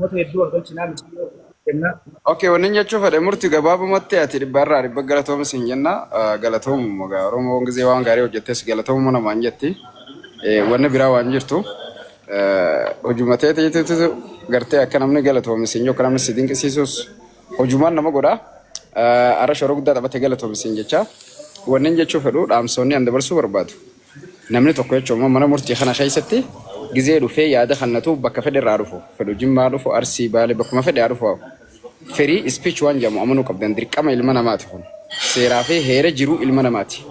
namoota hedduu argachuudhaan kenna. Okay, wanni jechuun fedhe murtii gabaabumatti ati dhibbarraa dhibba galatooma siin jenna. Galatoomu Oromoo gisee waan gaarii hojjettes galatoomu namaan jetti. Wanni biraa waan jirtu hojumatee ta'eetu gartee akka namni galatoomu siin yoo akka namni si dinqisiisus hojumaan nama godha. Ara shoroo guddaa taphatee galatoomu siin jecha. Wanni jechuun fedhu dhaamsoonni an dabarsuu barbaadu. Namni tokko jechuun mana murtii kana keessatti gisee dhufee yaada kannatu bakka fedhe irraa dhufu. Fedhu Jimmaa dhufu Arsii Baalee bakkuma fedhe dhufu. Free speech waan jedhamu amanuu qabdan dirqama ilma namaati kun. Seeraa fi heera jiru ilma namaati.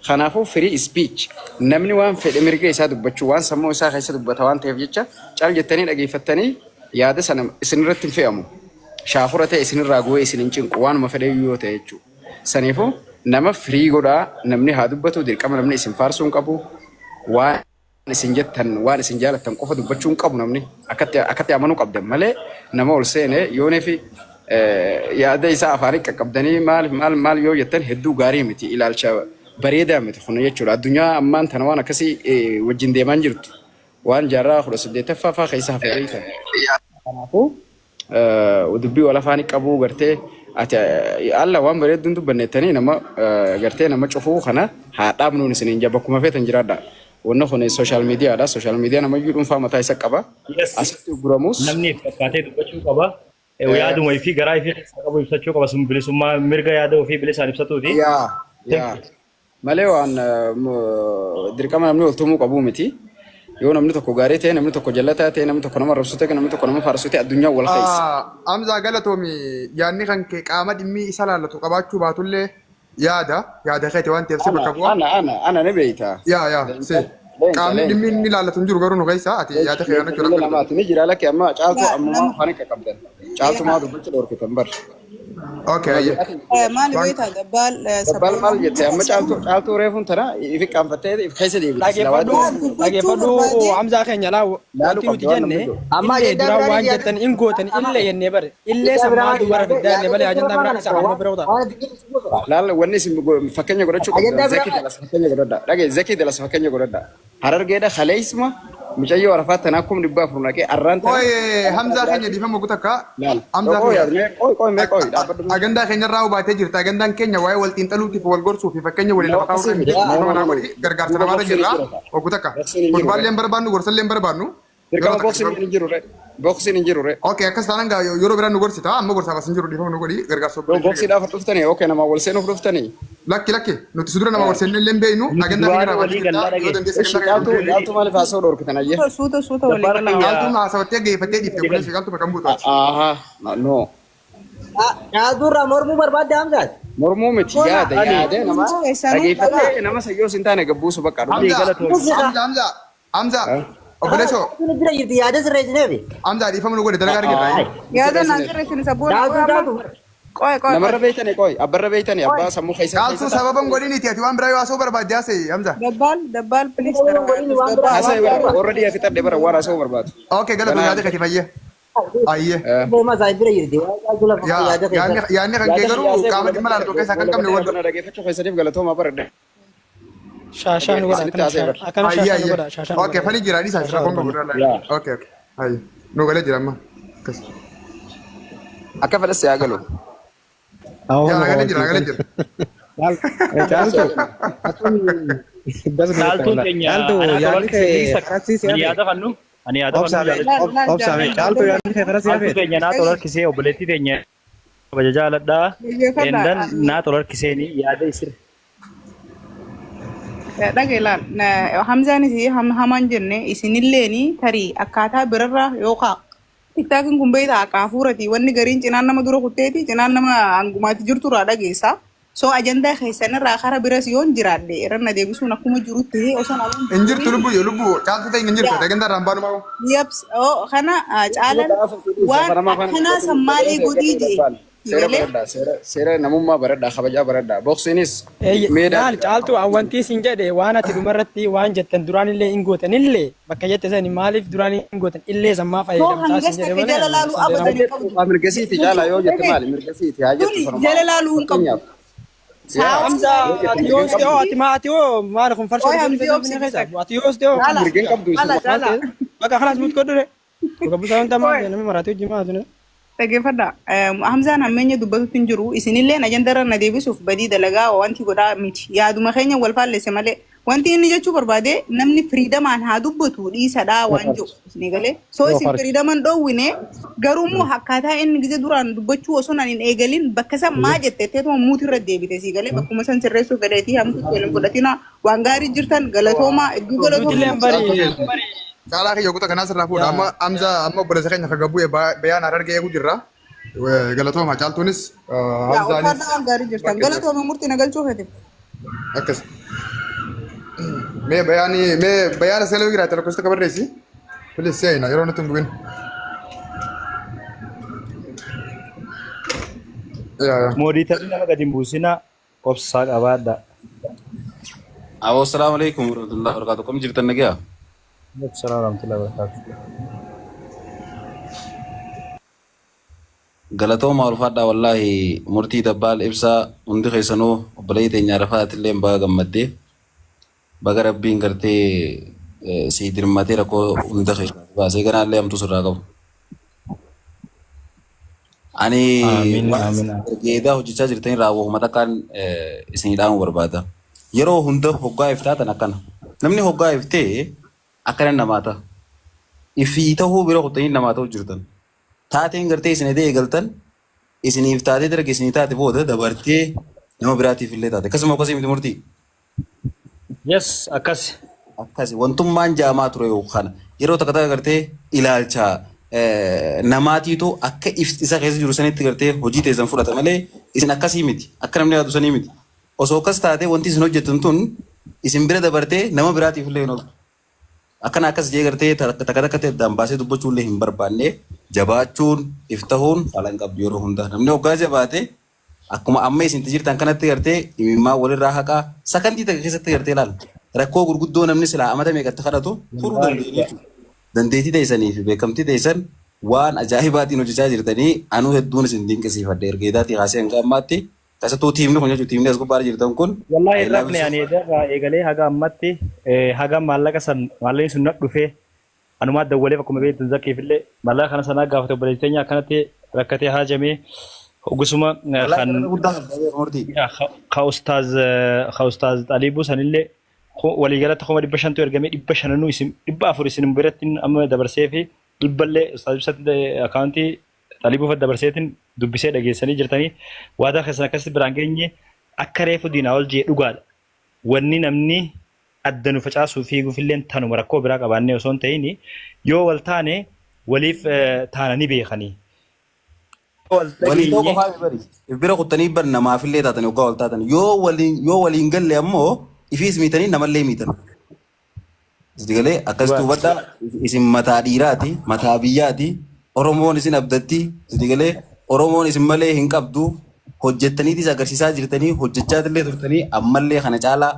Kanaafuu free speech namni waan fedhe mirga isaa dubbachuu waan sammuu isaa keessa dubbata waan ta'eef jecha caal jettanii dhageeffattanii yaada sana isinirratti hin fe'amu. Shaafura ta'e isinirraa go'ee isin hin cinqu waanuma fedhe yoo ta'e jechuudha. Saniifuu nama free godhaa namni haa dubbatu dirqama namni isin faarsuu hin qabu waan isin jettan waan isin jaalattan qofa dubbachuu hin qabu namni akkatti amanuu qabdan malee nama ol seene yoonee fi yaada isaa afaan qaqqabdanii maal yoo jettan hedduu gaarii miti ilaalcha bareedaa miti kun jechuudha. Addunyaa ammaan tana waan akkasii wajjin deemaan jirtu waan jaarraa 18ffaa faa keessa hafee ta'e. Kanaafuu dubbii wal afaan qabu gartee ati alla waan bareedduun dubbannettanii nama gartee nama cufuu kana haa dhaabnuun isiniin jaba akkuma feetan jiraadha. Wanna kun social media dha. Social media nama yuudhuun faa mataa isa qaba. Asitti guramus namni fakkaatee dubbachuu qaba. Yaaduma fi garaa fi qabu ibsachuu qaba sun bilisummaa mirga yaada ofii bilisaan ibsatuuti. Yaa malee waan dirqama namni ol tumuu qabu miti. Yoo namni tokko gaarii ta'e namni tokko jallataa ta'e namni tokko nama rabsu ta'e namni tokko nama faarsu ta'e addunyaa wal keessa. Amza galatoomi yaadni kan kee qaama dhimmi isa laallatu qabaachuu baatullee yaada keeti waan ta'eef sirba qabu. Ana ne beeyta. Yaa qaamni dhimmi inni laallatu hin jiru garuu nu keessa ati yaada kee kana jira. Namaati ni jira lakkee amma caaltu amma afaan qaqqabdan. Caaltu maa dubbachuu dhorkitan bar. Okay. Maal beektaa gabbal maal jettee amma caaltu reefuun tana ifi qaanfattee if keessa deebiin. Dhageeffadhu Hamzaa keenya wanti nuti jenne amma dura waan jettan hin gootan illee jennee bare illee sammaa dubara fiddaanne malee ajandaa biraa isa amma bira utaa. Laal wanni isin fakkeenya godhachuu qabdan zakii dalas fakkeenya godhadha. Dhagee zakii dalas fakkeenya godhadha. Harargeedha khaleesma mucayyoo arafaat tanaa kum dhibbaa afur naqee arraan tanaa. Oye Hamzaa keenya dhiifama guutakka. Hamzaa keenya. Agandaa keenya irraa hubaatee jirta. Agandaan keenya waa'ee wal xiinxaluutiif wal gorsuu fi fakkeenya waliin lafa kaa'uu gargaarsa namaata jirra. Guutakka. Futbaalleen barbaannu gorsalleen barbaannu. Dirqama boksiin hin jiru re. Okay akkas taanaan yeroo biraan nu gorsita amma gorsaaf as hin jiru dhiifama nu godhi gargaarsa. Boksiidhaaf dhuftanii okay nama wal seenuuf dhuftanii. Lakki nuti sudura nama wal seennee illee beeynu agandaa keenya irraa Gaaltu maaliif haasa'uu dhorkitan ayyee? Suuta walii galaa. Gaaltuun haasawattee geeffattee dhiifte kunis gaaltu bakka buutaati. No. Yaadurraa mormuu barbaadde Hamzaati. Mormuu miti yaada nama dhageeffattee nama sayyoo sin taane gabbuusu bakka dhufu. Hamza obboleessoo. Jira jirti yaada sirreessineefi. Hamza dhiifama nu godhe dalagaa argirra. Yaada naan sirreessine sabboon. Qoy. Namarra beeytanii abbarra beeytanii abbaa sammuu keessa. Gaaltuu sababan godhiniiti ati waan biraa yoo haasa'uu barbaadde haasa'e Hamza. Dabbal please dara. Haasa'e bara already afitadhe bara waan haasa'uu barbaadu. Okay galatu yaada kati fayyee. Ayyee. Booma isaa bira jirti. Yaadni kan kee garuu qaama dhimma laaltuu keessaa kan qabne wanta. Dhageeffachuu keessaniif galatooma baradhe. Shaashaan godha akkana shaashaan godha shaashaan. Okay fali jira dhiisa shaashaan kongo godha. Okay. Ayyee. Nu galee jira amma. Akka fedhas yaa galu. Galee jira. Caaltuun keenya yaada fannu. Ani yaada fannu. Caaltuu yaadni kee karas yaafee. Caaltuu keenya naa tola harkisee obboleettii keenya kabaja jaaladhaa. Endan naa tola harkiseeni yaada isir. Dhageelaan Hamzaanis hamaan jenne isinilleeni tarii akkaataa birarraa yookaan tiktaakiin kun beektaa akka hafuurati wanni gariin cinaan nama dura kutteeti cinaan nama hangumaatti jirturraa dhageessa. So ajandaa keessanirraa kara biras yoon jiraadde irra deebisuun akkuma jirutti osoo namoonni. Hin jirtu lubbuu caaltuu ta'e hin jirtu agandaa raambaan maa'u. Yaps kana caalan waan akkanaa sammaalee godhii jee. Seera namummaa baradhaa kabajaa baradhaa boksiinis meedaan caaltuu wanti isin jedhe waan ati dhumarratti waan jettan duraan illee hin gootan illee bakka jette sani maaliif duraan hin gootan illee sammaa fayyadamtaa isin jedhe malee mirgasiiti caalaa yoo jette maali mirgasiiti haa jettu sanuma jala laaluu hin qabu. Hamza ati yoos ta'oo ati maal kun farsoo ati yoos ta'oo mirgeen qabdu bakka kanas mut godhure Busaa wanta maal namni maraatee hojii maa tuni. Dhaggeeffadha. Hamzaan hammeenya dubbatutu hin jiru. Isinillee ajandarra na deebisuuf badii dalagaa wanti godhaa miti. Yaaduma keenya wal faallesse malee. Wanti inni jechuu barbaade namni firiidamaan haa dubbatu dhiisadhaa waan jiru. Isin galee. Soo isin firiidaman dhoowwine garuummoo akkaataa inni gise duraan dubbachuu osoo nan hin eegalin bakka san maa jetteetuma muutirra deebite si galee bakkuma san sirreessuuf gadheetii hamtu waliin fudhatina waan gaarii jirtan galatoomaa iddoo galatoomaa. Caalaa kiyya kutaa kanaa sirraa fuudha. Amma obboleessa keenya kan gabbuu bayaan argee eeguu jirra. Galatooma caaltuunis Hamzaanis. Uffata waan gaarii jirtan galatooma murtii nagalchuu feete. Akkas. Mee bayaana seelee giraate lakkoofsa kabarreessi. Filis seeyina yeroo nutti hin bugin. Moodiitarri nama gadi hin buusina obsaa qabaadha. Assalamu alaikum warahmatullahi wabarakatuh. Kom jirtan nagaa? Assalamu warahmatullahi wabarakatuh. Galatooma ulfaadhaa wallahi murtii dabbaal ibsaa hundi keessanuu obboleeyyi teenya Arafaatillee baga gammaddee baga rabbiin gartee sii dirmatee rakkoo hunda keessa baasee ganaallee hamtuu sirraa qabu. Ani geedaa hojjechaa jirtanii raawwatuma takkaan isinii dhaamuu barbaada. Yeroo hunda hoggaa iftaatan akkana. Namni hoggaa iftee akkana namaa ta'a. Ifii ta'uu bira kuttanii namaa ta'uu jirtan. Taateen gartee isin edee eegaltan isiniif taatee darge isinii taate booda dabartee nama biraatiif illee taate. Akkasuma akkasii miti murtii. Yes, akkas. Akkasi wantummaan jaamaa ture kana yeroo takka takka gartee ilaalcha namaatiitu akka isa keessa jiru sanitti gartee hojii teessan fudhata malee isin akkasii miti. Akka namni yaadu sanii miti. Osoo akkas taate wanti isin hojjettan tun isin bira dabartee nama biraatiif illee hin oolu. Akkana akkas jee gartee takka takka ta'e dambaasee dubbachuu illee hin barbaanne jabaachuun iftahuun haala hin qabdu yeroo hundaa. Namni hoggaa jabaate akkuma amma isin jirtan kanatti gartee imimmaa walirraa haqaa sakandii takka keessatti gartee ilaala. Rakkoo gurguddoo namni silaa amata meeqatti kadhatu furuu dandeenye. Dandeettii teessanii fi beekamtii teessan waan ajaa'ibaatiin hojjechaa jirtanii anuu hedduun isin dinqisiifadha ergeedaatii haasee hanga ammaatti. Kasatu tiimni kun jechuun tiimni as gubbaarra jirtan kun. Wallahi rafne ani edaa eegalee haga ammatti haga maallaqa san maallaqni sun dhufee anumaa dawwalee akkuma beektu zakkiifillee maallaqa kana sanaa gaafate obboleettinya akkanatti rakkatee haajamee ogusuma kan ustaaz Xaliibuu sanillee waliigalatti kuma 500 ergamee 500 isin 400 isin biratti amma dabarsee fi dhibballee ustaaz ibsatti akaawuntii Xaliibuu fadda dabarseetiin dubbisee dhageessanii jirtanii waadaa keessan akkasitti biraan geenye akka reefu diinaa ol jee dhugaadha. Wanni namni adda nu facaasuu fiiguufillee tanuma rakkoo biraa qabaannee osoo hin ta'in yoo wal taane waliif taananii beekanii. Waliin tokko fa'aa bari. Bira kuttanii bar namaafillee taatan yookaan wal taatan yoo waliin galle ammoo ifiis miitanii namallee miitan. Galee akkasitti hubadhaa isin mataa dhiiraati mataa biyyaati. Oromoon isin abdatti galee Oromoon isin malee hin qabdu hojjettaniitis agarsiisaa jirtanii hojjechaa illee turtanii ammallee kana caalaa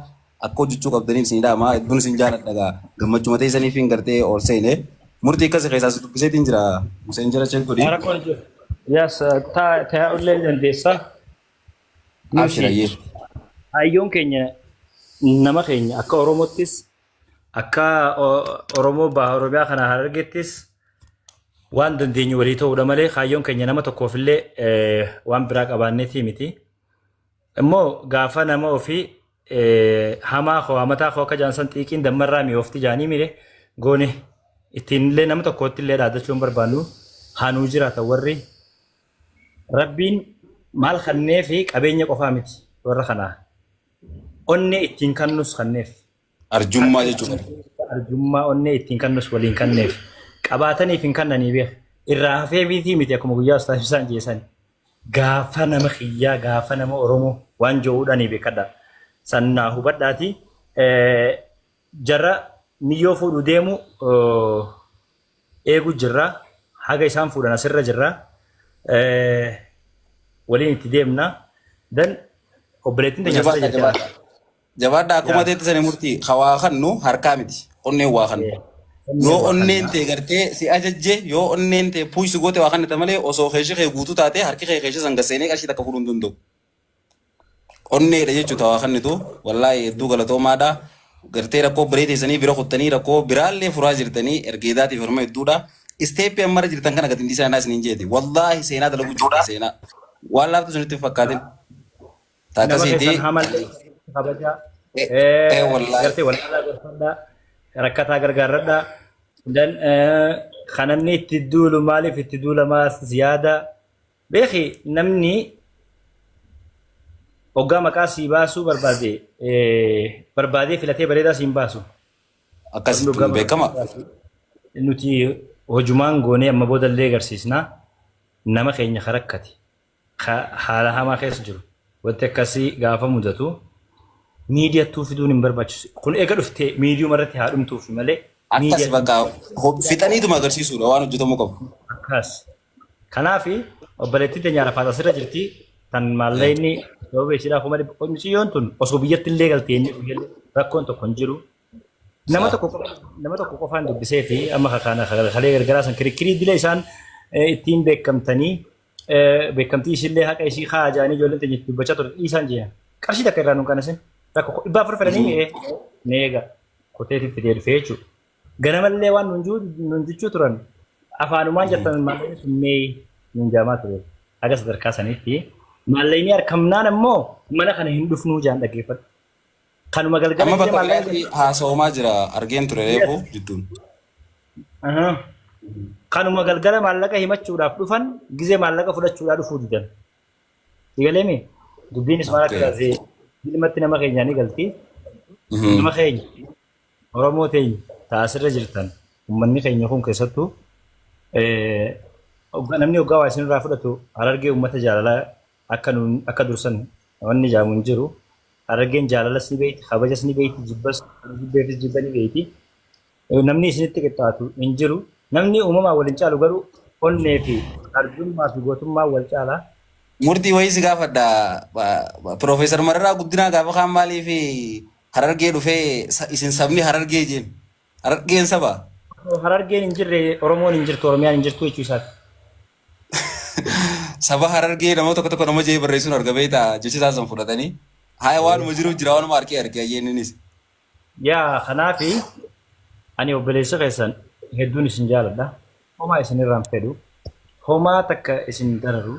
akka hojjechuu qabdanii isin dhaama hedduun isin jaaladha gammachuu matee isaniif hin gartee ol seene murtii akkas keessaa dubbiseetiin jira Museen jira cheek godhi. Yes, taa ullee dandeessa. Abshirayyee. Hayyoon keenya nama keenya akka Oromoottis akka Oromoo baha Oromiyaa kana Harargeettis waan dandeenyu walii ta'uudha malee hayyoon keenya nama tokkoofillee waan biraa qabaanneetii miti. Immoo gaafa nama ofii hamaa koo hamataa koo akka jaansan xiiqiin dammarraa mi'oofti jaanii mire goone ittiinillee nama tokkootti illee dhaaddachuun barbaannu hanuu jiraata warri rabbiin maal kannee fi qabeenya qofaa miti warra kanaa. Onnee ittiin kannus kanneef. Arjummaa jechuudha. Arjummaa onnee ittiin kannus waliin kanneef. Qabaataniif hin kannanii beek. Irraa hafee biitii miti akkuma guyyaa ustaas isaan jeessan. Gaafa nama xiyyaa gaafa nama Oromoo waan jo'uudhaanii beekadha. Sannaa hubadhaati. Jarra niyyoo fuudhu deemu eegu jirra. Haga isaan fuudhan asirra jirra. Waliin itti deemna. Dan obboleettiin teenya asirra jirra. Jabaadhaa akkuma teetti sanii murtii hawaa kannu harkaa miti. Onneen waa kannu. Yoo onneen ta'e gartee si ajajje yoo onneen ta'e puushi goote waa kannata malee osoo keeshii kee guutuu taate harki kee keeshii san gasseenee qarshii takka fuudhuu hin danda'u. Onneedha jechuudha waa kannitu wallaahi hedduu galatoomaadha. Gartee rakkoo biree teessanii bira kuttanii rakkoo biraallee furaa jirtanii ergeedaatiif hirma hedduudha. isteeppii amma irra jirtan kana gatiin dhiisaa naas niin jeeti. Wallaahi seenaa dalaguu jirti seenaa. Waan laaftu sunitti hin fakkaatin. nama Taakasiiti. keessan hamallee kabajaa Wallaahi. gartee wal'aanaa gorfadhaa rakkataa gargaarradhaa dan kanamni itti duulu maaliif itti duulamaas yaada beeki namni hoggaa maqaa sii baasuu barbaadee filatee bareedaa siin baasu Akkasitti beekama. nuti hojumaan goonee amma boodallee agarsiisnaa nama keenya karakkate haala hamaa keessa jiru wanti akkasii gaafa mudatu miidiyattuu fiduun hin barbaachisu kun eega dhufte miidiyuma irratti haa dhumtuuf malee Akkas bakka fixaniituma agarsiisuudha waan hojjetamuu qabu. akkas kanaaf obboleettiin teenya Arafaat asirra jirti tan maallayni yoo beeksiidhaaf malee miciyyoon tun osoo biyyatti illee galtee rakkoon tokko hin jiru nama tokko qofaan dubbisee fi amma kalee gargaraa san kirikkirii dila isaan ittiin beekamtanii beekamtii ishillee haqa ishii haa jaanii ijoolleen teenya dubbachaa ture dhiisaan jiran qarshii takka irraa nuun kanasin rakko dhibbaa afur fedhanii neega koteetiif fidee dhufee jechuudha. Ganamallee waan nuun jechuu turan afaanumaan jettan maalleen sun mee nuun jaamaa ture haga sadarkaa sanitti maalleen harkamnaan ammoo mana kana hin dhufnuu jaan dhaggeeffadhu. Kanuma galgala Amma bakka biraatti haasa'umaa jira argeen ture reefu jidduun. Kanuma galgala maallaqa himachuudhaaf dhufan gizee maallaqa fudhachuudhaaf dhufuu didan. Sigaleemi dubbiinis maal akka taasise ilmatti nama keenyaa ni galti. Nama keenya Oromoo teenya taasirra jirtan uummanni keenya kun keessattuu namni hoggaa waa isinirraa fudhatu Harargee uummata jaalalaa akka dursan wanni jaamu hin jiru. Harargeen jaalalas ni beekti, kabajas ni beekti, jibbeefis jibba ni beekti. Namni isinitti qixxaatu hin jiru. Namni uumamaa waliin caalu garuu onnee fi arjummaa fi gootummaa wal caalaa. Murtii wayii si gaafadha. Piroofeesar Mararaa Guddinaa gaafa kaan maalii fi Harargee dhufee isin sabni Harargee jeen. Harargeen saba. Harargeen hin jirre Oromoon hin jirtu Oromiyaan hin jirtu jechuu isaati. Saba Harargee namoota tokko tokko nama jee barreessuun arga beektaa jecha isaan fudhatanii. Haa waanuma jiruuf jira waanuma argee ayyeenninis. Yaa kanaafi ani obboleessa keessan hedduun isin jaaladha. Homaa isinirraan fedhu. Homaa takka isin dararu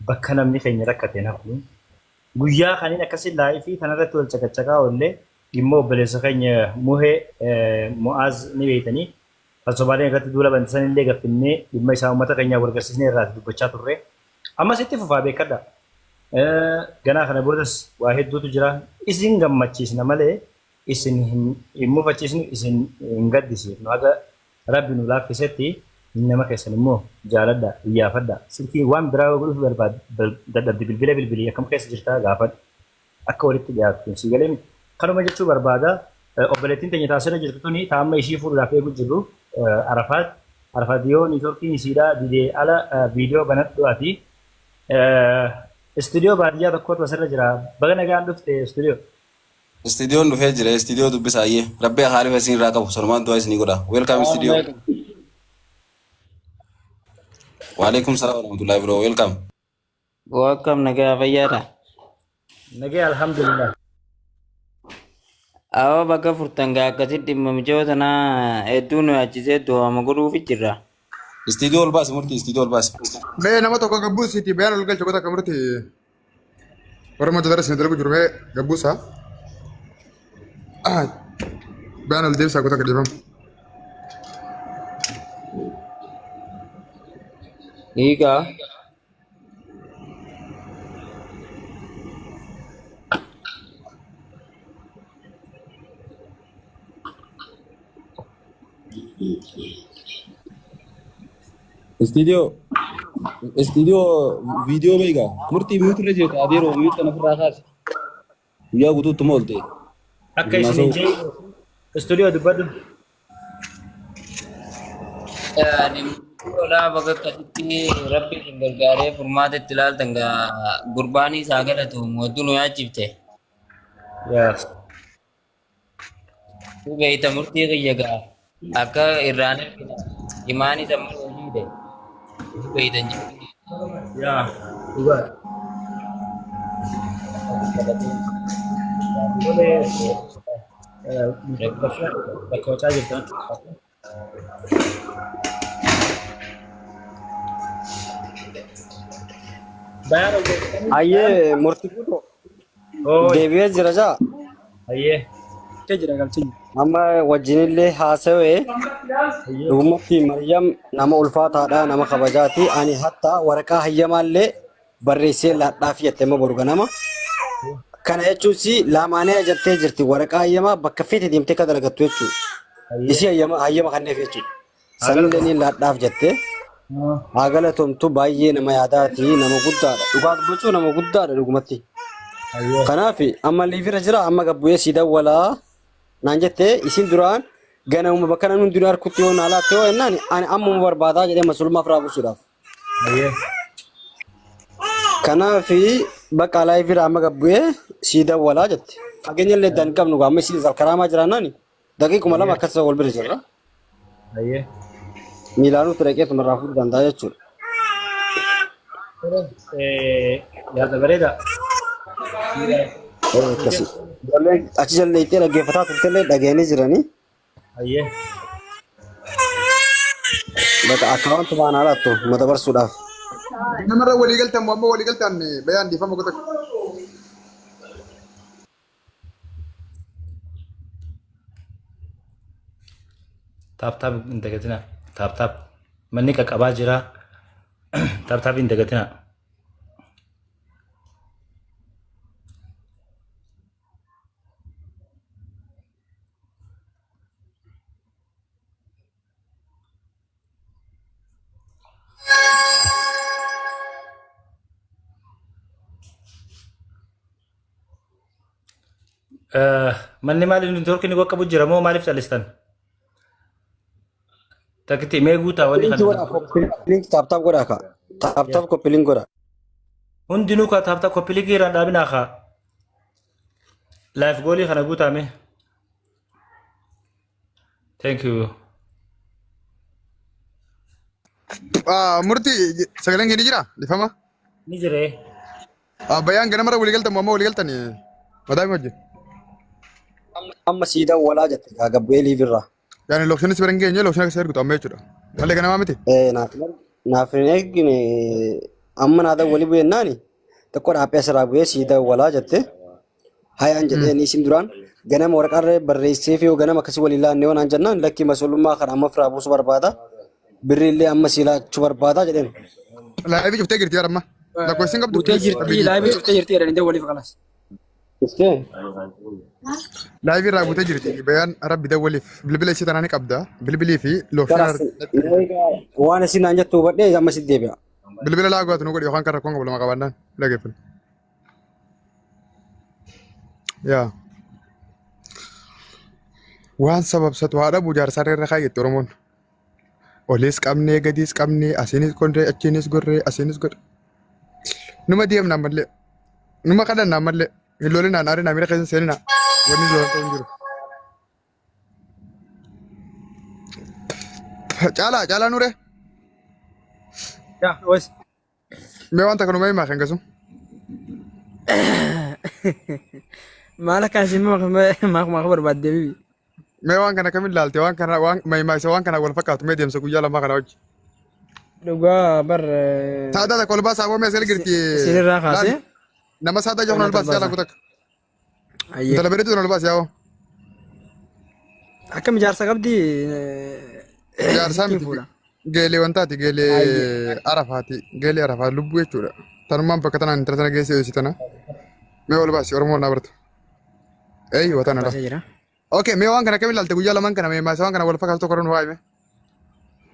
bakka namni keenya rakkate nafu. Guyyaa kaniin akkasii laayii fi kanarratti wal caqacaqaa oollee dhimma obboleessa keenya muhee Mu'aaz ni beeytanii. Falsobaaleen irratti duula bantisan illee gaffinnee dhimma isaa uummata keenyaa wal garsiisnee irraa dubbachaa turre. Ammas itti fufaa beekadha. Ganaa kana boodas waa hedduutu jira. Isin gammachiisna malee isin hin mufachiisnu isin hin gaddisiifnu. Haga rabbi nu laaffisetti nama keessan immoo jaaladha, iyyaafadha. Silkii waan biraa godhuuf dadhabdi bilbilii akkam keessa jirtaa gaafadha. Akka walitti dhiyaattu si galee kanuma jechuu barbaada. Obboleettiin teenya taasirra jirtu tuni taa'amma ishii fuudhuudhaaf eegu jirru Arafaat yoo niitoorkiin isiidhaa didee ala viidiyoo banadhuwaati. Istuudiyoo baadiyyaa tokkotu asirra jira. Baga nagaan dhufte istuudiyoo. Istuudiyoon dhufee jira. Istuudiyoo dubbisaayyee. Rabbi haaliif isin irraa qabu. Sanumaan du'aa isinii godha. Welcome istuudiyoo. Waalaikum salaam warahmatullahi bro. Welcome. Welcome nagaa fayyaadha. Nagaa alhamdulillah. Awa bakka furtan gaa akkasitti dhimma mijoota naa hedduu nu yaachisee do'ama godhuufi jirra. Istuudiyoo ol baasi murtii istuudiyoo ol baasi. Mee nama tokko gabbuusiiti bayaan ol galcha goota kamurti Oromoo dadarasi ni dalagu jiru mee gabbuusaa. Bayaan ol deebisaa goota gadhiifamu. Hiikaa. Istuudiyoo viidiyoo beekaa murtii miuturra jirta adeeroo miutu kana ofirraa kaase. Guyyaa guutuuttuma ol ta'e. Akka isin jee istuudiyoo dubbadhu. Olaa bakka akkasitti rabbi isin gargaaree furmaata itti ilaaltan gaa gurbaanii isaa galatu mootuu nu yaachifte. Beeyta murtii kiyya gaa akka irraan himaan isa hojii ta'e. Beeytan jiru. Dhugaa. Bakka hojaa jirtan. bayaan hojjetanii Ayyee murtii guutuu oo deebi'ee jira jaa. ayyee Jira galchini. Amma wajjinillee haasawee dhugumatti Maryam nama ulfaataadha nama kabajaati ani hatta waraqaa hayyamaallee barreessee laadhaaf jettee ma boru ganama. Kana jechuun lamaanee ajattee jirti waraqaa hayyamaa bakka feete deemtee ka dalagattu jechuudha. Isii hayyama kanneef jechuudha. Sanillee ni laadhaaf jettee haa galatoomtu baay'ee nama yaadaati nama guddaadha. Dhugaa dubbachuu nama guddaadha dhugumatti. Kanaaf amma liifira jira amma gabbu'ee sii dawwalaa. Naan jettee isin duraan ganamuma bakka namni duraa harkutti yoo naalaatti yoo jennaan ani ammuma barbaadaa jedhee masulmaaf raabusuudhaaf. Kanaaf bakka laayifii amma gabbu'ee sii dawwalaa jette. Fageenya illee iddaan qabnu amma isin karaamaa jiraannaan daqiiquma lama akkasa wal bira jirra. Miilaanuu tureeqeetuma irraa fuudhuu danda'a jechuudha. yaada bareeda. Akkasii. Achi jallee itti dhaggeeffataa turtellee dhageenii jiranii. Ayyee. Bakka akkaawwantumaan haalaattu mata barsuudhaaf. Namarra walii galtan moo amma walii galtan bayaan dhiifama goota. Taap hin dagatina. Taap manni qaqqabaa jira. Taap hin dagatina. Manni maaliif neetwoorkii ni qaqqabu jira moo maaliif callistan? Takkitti mee guutaa walii kana. Link taap godhaa ka. Taap koppiliin godha. Hundinuu ka taap koppiliikii irraan dhaabinaa kaa. Laayif goolii kana guutaa mee. Thank you. Murtii sagaleen kee ni jira dhiifama. Ni jiree. Bayaan ganamarra walii galtan moo amma walii galtan madaa wajjin. Amma sii dawwalaa jette gaabbu'ee liifirraa. Yani lokshanis bira hin geenye lokshan akka ergitu amma jechuudha. Malee ganamaa miti. Naaf hin eegne amma naa dawwalii bu'ennaani tokko dhaabbee asirraa bu'ee sii dawwalaa jette. Hayaan jedheen isin duraan ganama waraqaarra barreessee fi ganama akkasii walii laannee waan jennaan lakkii masulummaa kana amma firaa buusu barbaada. Birriillee amma sii laachuu barbaada jedheen. Laayivii cuftee jirti amma. Lakkoofsiin qabdu. Cuftee jirti laayivii cuftee jirti jedhanii dawwaliif kanas. Cuftee. Laayivii irraa buutee jirti. Bayaan rabbi dawwaliif bilbila ishee tanaan qabda. Bilbilii fi loofshaan. Waan isin naan jettu hubadhee amma sitti deebi'a. Bilbila laa gooti nu godhi yookaan kan rakkoon qabu lama qabaannaan dhageeffatu. Yaa. Waan sababsatu haadha bujaarsaa irra kaayyatti Oromoon. Olis qabnee gadiis qabnee asiinis gondree achiinis gorree asiinis godhe. Numa deemnaa mallee. Numa kadhannaa mallee. Hin lolinaa naarinaa miira keessa seeninaa. Wanni lolan ta'u hin jiru. Caalaa nuure. Yaa wes. Mee wanta kanuma himaa kan gasu. Maal akkasin maaka barbaadde bibi. Mee waan kana kamiin laalte waan kana waan maayisa waan kana wal fakkaatu mee deemsa guyyaa lamaa kana wajji. Dhugaa bar. Saada kolbaa saaboo mee asirra girti. Sirraa kaasee. Nama saada johan olbaas jaalan kutak. Intala bereetu olbaas yaa'oo. Akkam ijaarsa qabdi. Ijaarsaa miti. Geelee wantaati geelee arafaati geelee arafaati lubbuu jechuudha. Tanummaan bakka tanaan intala sana geessee hoositana. Mee olbaas Oromoon naa barta. Eeyi watan ala. Okay, mee waan kana kamiin laalte guyyaa lamaan kana mee maasa waan kana wal fakkaatu tokko irra nu waa'ime.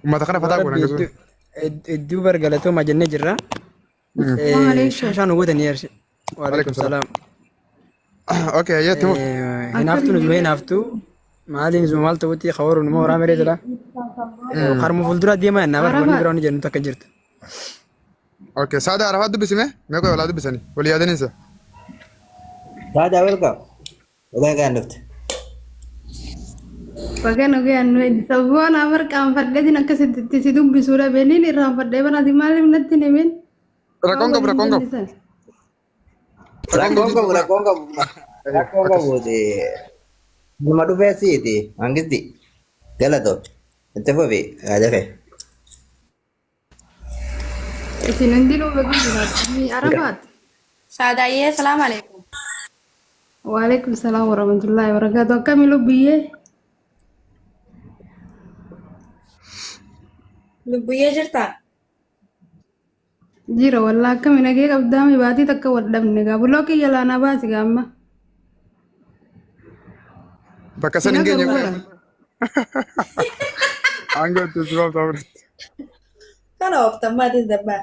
Uummata kana fataa godhan gasuun. Iddoo bargalatoo maa jennee jirra. Shaashaan hubbatanii yersi. Waalaikum salaam. Okay, yetti mu. Hinaaftu nu zuba hinaaftu. Maaliin zuma maal ta'utti xawaru numa waraa meree jira. Qarmu fuuldura deemaa yennaa barbaanni biraan jennu takka jirtu. Okay, saada arafaat dubbisime mee qoy walaa dubbisanii walii yaadaniinsa. Saada welcome. Ogaa gaannufte. Bagan ogaan nuyi sabuun amar qaanfadheetiin akkasitti si dubbisuudha beeniin irraanfadhee banaati maaliif natti himin. Rakkoon qabu. Rakkoon qabu nama dhufee siiti hangisti galatoo itti fufi yaa jafe. isin hundinuu baga jiraatanii Arafaat. Saadaayee salaam alaikum. Waalaikum salaam warahmatullahi wabarakatuh. Akkami lubbiyyee? Lubbuyyee jirtaa? Jira wallaa akkami nagee qabdaami baatii takka wadhabne gaa buloo kiyya laanaa baasi gaamma. Bakka san hin geenye aangoo itti si baaftaa fudhatte. Kana ooftammaatis dabbaa.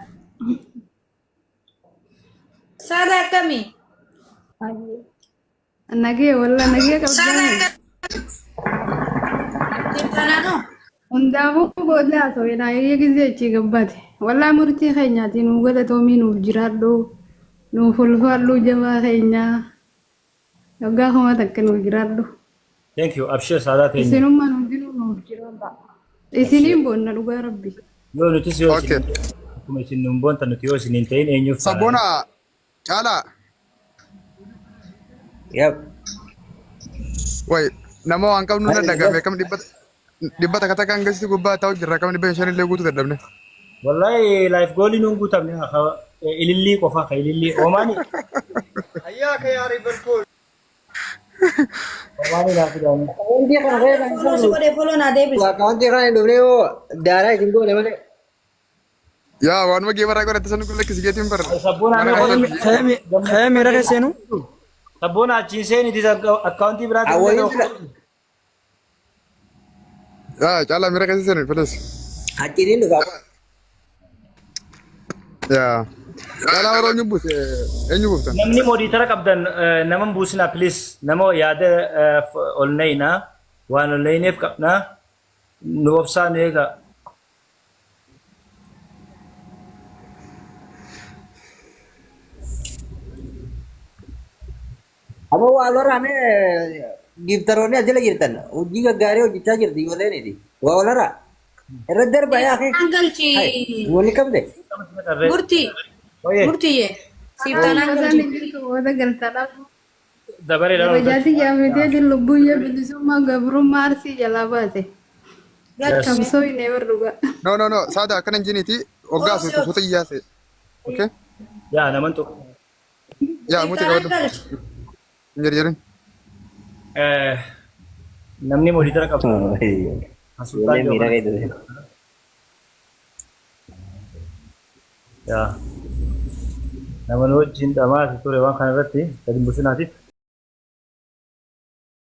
Saada akkamii? Nagee wallaa nagee qabdaami. Jirtanaanoo? Hundaafuu booda haasawee naayee gisee achii gabbate. Wallaa murtii keenyaati nuuf galatoomii nuuf jiraadhu. Nuuf ulfaadhu jabaa keenyaa. Yoggaa kuma takka nuuf jiraadhu. Thank you. Abshir Saada teenya. Isinummaan hundinuu nuuf jiraadha. Isiniin boonna dhugaa rabbi. Yoo nutis yoo Okay. isin akkuma isin nuun boontan nuti yoo isin hin ta'in eenyuuf taana? Sabboona caalaa. Yap. Way nama waan qabnu na dhagame kam dhibbata kata kan gasti gubbaa ta'u jirra kam dhibba shan illee guutuu dadhabne. Wallahi life goal nuun guutamne ilillii qofa ka ilillii oomaani. Ayyaa ka yaa Liverpool. Oomaani laafi daani. Kawanti kana kaya kan Follow si godhee follow naa deebisu. kawanti kana hin dhufne yoo daaraa isin goone malee. Yaa waanuma geebaraa godhatte san kun lakkisi geetiin bara. Sabboona Kaya miira keesseenu? Sabboona achiin seenitis akkaawuntii biraatti Awwaliin jira. Yaa caalaa miira keessa seenin fedhes. Achiin dhufa. Yaa caalaa waroo eenyu buuse eenyu buuftan. namni moodiitara qabdan nama hin buusinaa please nama yaada ol nayinaa waan ol nayineef qabnaa nu obsaan eega. Amma waa loraame giftaroonni as jala jirtan hojii gaggaarii hojjechaa jirti ijoolleeniiti. Waa olaraa. Irra darba yaa kee. Angalchi Wali qabde. murtii. Oye, Murtiyyee. Siiftaan Wadaan angalchi. hin jirtu wada galtadhaaf. dabaree dhala Kabajaati jaafatee jiru lubbuyyee bilisummaa gabrummaa arsii jalaa baase. Qabsoo hin eebar dhugaa. No saada akkana hin jiniiti waggaa asuutu fuuta iyyaase. Okay? yaa naman tokko. Yaa muti Siiftaan qabadhu. angalchi. Hin jirjirin. Namni moodiitara qabdu. Ijoollee miira keessa. Yaa. Nama nu wajjin dhamaati ture waan kana irratti gadi hin buusinaatiif.